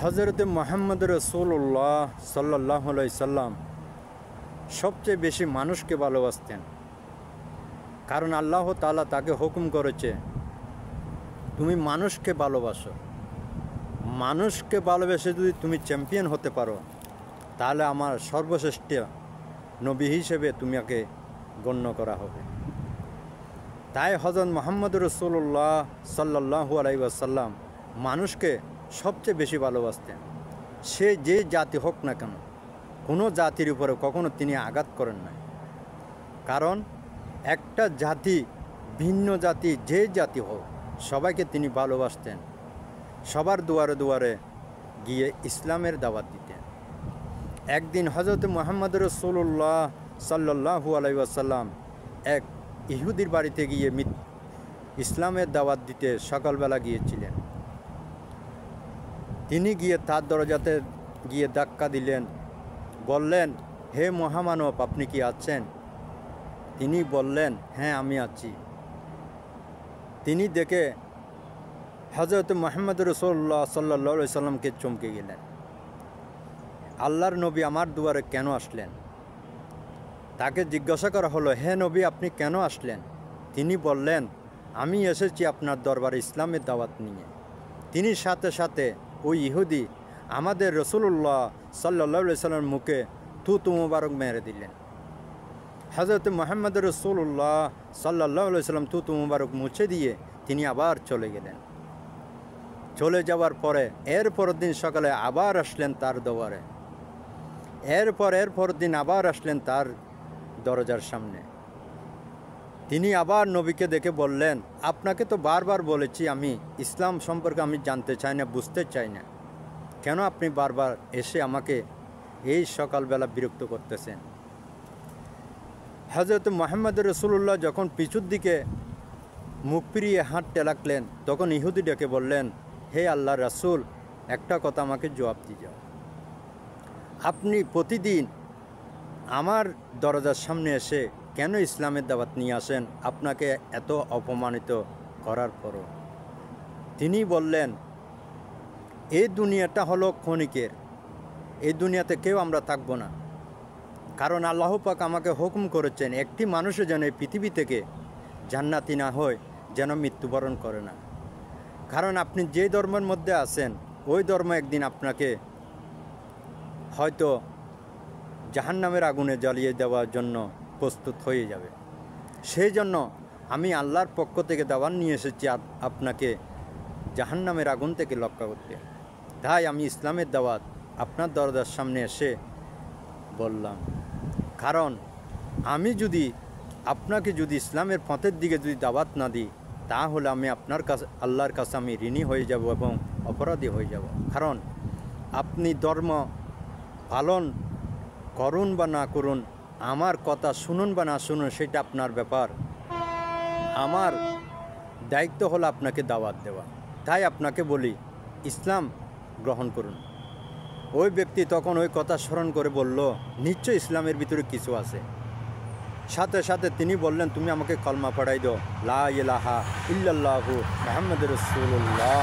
হযরত মুহাম্মদ রাসূলুল্লাহ সাল্লাল্লাহু আলাইহি সাল্লাম সবচেয়ে বেশি মানুষকে ভালোবাসতেন। কারণ আল্লাহ তাআলা তাকে হুকুম করেছে, তুমি মানুষকে ভালোবাসো। মানুষকে ভালোবেসে যদি তুমি চ্যাম্পিয়ন হতে পারো, তাহলে আমার সর্বশ্রেষ্ঠ নবী হিসেবে তোমাকে গণ্য করা হবে। তাই হযরত মুহাম্মদ রাসূলুল্লাহ সাল্লাল্লাহু আলাইহি ওয়াসাল্লাম মানুষকে সবচেয়ে বেশি ভালোবাসতেন। সে যে জাতি হোক না কেন, কোনো জাতির উপরে কখনো তিনি আঘাত করেন না। কারণ একটা জাতি, ভিন্ন জাতি, যে জাতি হোক, সবাইকে তিনি ভালোবাসতেন। সবার দুয়ারে দুয়ারে গিয়ে ইসলামের দাওয়াত দিতেন। একদিন হযরত মুহাম্মদ রাসূলুল্লাহ সাল্লাল্লাহু আলাইহি ওয়াসাল্লাম এক ইহুদির বাড়িতে গিয়ে ইসলামের দাওয়াত দিতে সকালবেলা গিয়েছিলেন। তিনি গিয়ে তার দরজাতে গিয়ে ধাক্কা দিলেন, বললেন, হে মহামানব, আপনি কি আছেন? তিনি বললেন, হ্যাঁ আমি আছি। তিনি দেখে হযরত মুহাম্মদ রাসূলুল্লাহ সাল্লাল্লাহু আলাইহি সাল্লামকে চমকে গেলেন। আল্লাহর নবী আমার দুয়ারে কেন আসলেন? তাকে জিজ্ঞাসা করা হলো, হে নবী, আপনি কেন আসলেন? তিনি বললেন, আমি এসেছি আপনার দরবারে ইসলামের দাওয়াত নিয়ে। তিনি সাথে সাথে ওই ইহুদি আমাদের রাসূলুল্লাহ সাল্লাল্লাহু আলাইহি সাল্লামের মুখে থুতু মুবারক মেরে দিলেন। হযরত মুহাম্মদ রাসূলুল্লাহ সাল্লাল্লাহু আলাইহি সাল্লাম থুতু মুবারক মুছে দিয়ে তিনি আবার চলে গেলেন। চলে যাওয়ার পরে এরপর দিন সকালে আবার আসলেন তার দরবারে। এরপর দিন আবার আসলেন তার দরজার সামনে। তিনি আবার নবীকে দেখে বললেন, আপনাকে তো বারবার বলেছি আমি ইসলাম সম্পর্কে আমি জানতে চাই না, বুঝতে চাই না, কেন আপনি বারবার এসে আমাকে এই সকালবেলা বিরক্ত করতেছেন? হযরত মুহাম্মদ রাসূলুল্লাহ যখন পিছুর দিকে মুখ ফিরিয়ে হাঁটতে লাগলেন, তখন ইহুদি ডেকে বললেন, হে আল্লাহর রাসূল, একটা কথা আমাকে জবাব দিয়ে যাও। আপনি প্রতিদিন আমার দরজার সামনে এসে কেন ইসলামের দাওয়াত নিয়ে আসেন, আপনাকে এত অপমানিত করার পরও? তিনি বললেন, এই দুনিয়াটা হলো ক্ষণিকের, এই দুনিয়াতে কেউ আমরা থাকব না। কারণ আল্লাহ পাক আমাকে হুকুম করেছেন, একটি মানুষও যেন এই পৃথিবী থেকে জান্নাতি না হয়, যেন মৃত্যুবরণ করে না। কারণ আপনি যে ধর্মের মধ্যে আছেন, ওই ধর্ম একদিন আপনাকে হয়তো জাহান্নামের আগুনে জ্বালিয়ে দেওয়ার জন্য প্রস্তুত হয়ে যাবে। সেই জন্য আমি আল্লাহর পক্ষ থেকে দাওয়াত নিয়ে এসেছি আপনাকে জাহান্নামের আগুন থেকে রক্ষা করতে। তাই আমি ইসলামের দাওয়াত আপনার দরজার সামনে এসে বললাম। কারণ আমি যদি আপনাকে ইসলামের পথের দিকে দাওয়াত না দিই, তাহলে আমি আপনার কাছে, আল্লাহর কাছে আমি ঋণী হয়ে যাব এবং অপরাধী হয়ে যাব। কারণ আপনি ধর্ম পালন করুন বা না করুন, আমার কথা শুনুন বা না শুনুন, সেটা আপনার ব্যাপার। আমার দায়িত্ব হলো আপনাকে দাওয়াত দেওয়া। তাই আপনাকে বলি, ইসলাম গ্রহণ করুন। ওই ব্যক্তি তখন ওই কথা স্মরণ করে বলল, নিশ্চয় ইসলামের ভিতরে কিছু আছে। সাথে সাথে তিনি বললেন, তুমি আমাকে কলমা পড়াই দাও, লা ইলাহা ইল্লাল্লাহু মুহাম্মাদুর রাসূলুল্লাহ।